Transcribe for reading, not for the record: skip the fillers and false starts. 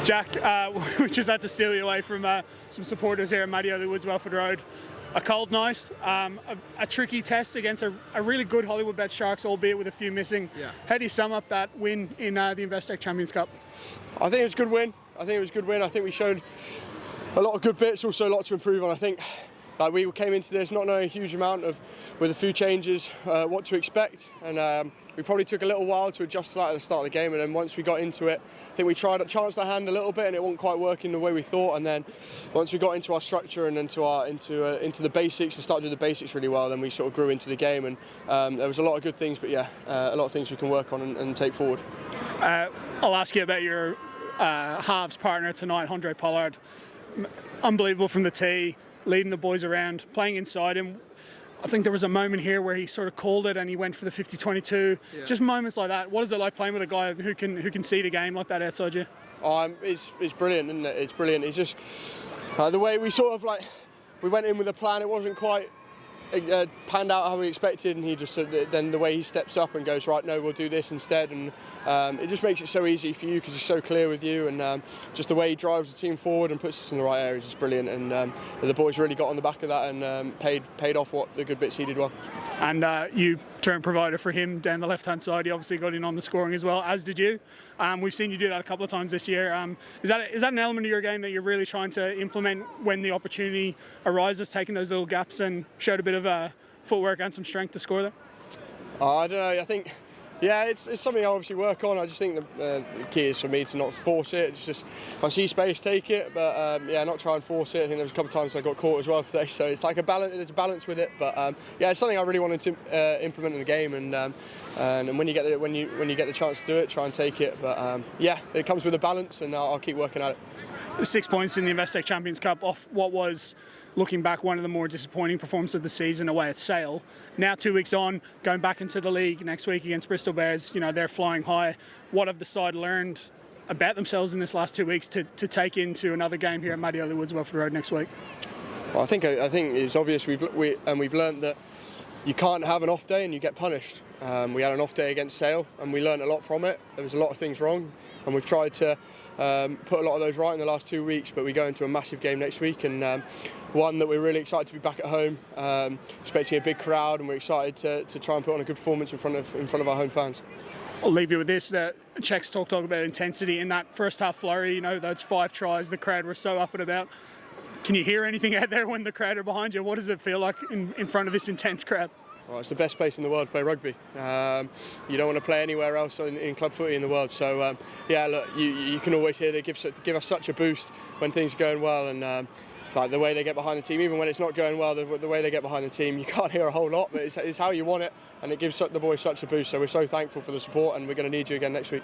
Jack, we just had to steal you away from some supporters here at Matty Woods, Welford Road. A cold night, a tricky test against a really good Hollywoodbets Sharks, albeit with a few missing. Yeah. How do you sum up that win in the Investec Champions Cup? I think it was a good win. I think we showed a lot of good bits, also a lot to improve on. I think we came into this not knowing a huge amount with a few changes, what to expect, and we probably took a little while to adjust to that at the start of the game. And then once we got into it, I think we tried to chance the hand a little bit, and it wasn't quite working the way we thought. And then once we got into our structure and into the basics and started doing the basics really well, then we sort of grew into the game. And there was a lot of good things, but yeah, a lot of things we can work on and take forward. I'll ask you about your halves partner tonight, Andre Pollard. Unbelievable from the tee, leading the boys around, playing inside him. I think there was a moment here where he sort of called it and he went for the 50-22. Yeah. Just moments like that. What is it like playing with a guy who can see the game like that outside you? It's brilliant, isn't it? It's brilliant. It's just the way we sort of we went in with a plan. It wasn't quite panned out how we expected, and he just then the way he steps up and goes, right, no, we'll do this instead, and it just makes it so easy for you because he's so clear with you, and just the way he drives the team forward and puts us in the right areas is brilliant, and the boys really got on the back of that and paid off what the good bits he did well. And you turned provider for him down the left-hand side. He obviously got in on the scoring as well, as did you. We've seen you do that a couple of times this year. Is that an element of your game that you're really trying to implement when the opportunity arises, taking those little gaps, and showed a bit of footwork and some strength to score there? I don't know. I think, yeah, it's something I obviously work on. I just think the key is for me to not force it. It's just if I see space, take it, but yeah, not try and force it. I think there was a couple of times I got caught as well today, so it's like a balance. There's a balance with it, but yeah, it's something I really wanted to implement in the game, and when you get the chance to do it, try and take it. But yeah, it comes with a balance, and I'll keep working at it. 6 points in the Investec Champions Cup off what was, looking back, one of the more disappointing performances of the season away at Sale. Now 2 weeks on, going back into the league next week against Bristol Bears, they're flying high. What have the side learned about themselves in this last 2 weeks to take into another game here at Matty Woods, Welford Road next week? Well, I think it's obvious we've learned that you can't have an off day and you get punished. We had an off day against Sale and we learned a lot from it. There was a lot of things wrong, and we've tried to put a lot of those right in the last 2 weeks, but we go into a massive game next week, and one that we're really excited to be back at home, expecting a big crowd, and we're excited to try and put on a good performance in front of our home fans. I'll leave you with this. Czechs talk about intensity in that first half flurry. Those 5 tries, the crowd were so up and about. Can you hear anything out there when the crowd are behind you? What does it feel like in front of this intense crowd? Well, it's the best place in the world to play rugby. You don't want to play anywhere else in club footy in the world. So yeah, look, you can always hear they give us such a boost when things are going well, and like the way they get behind the team, even when it's not going well, the way they get behind the team, you can't hear a whole lot, but it's how you want it, and it gives the boys such a boost. So we're so thankful for the support, and we're going to need you again next week.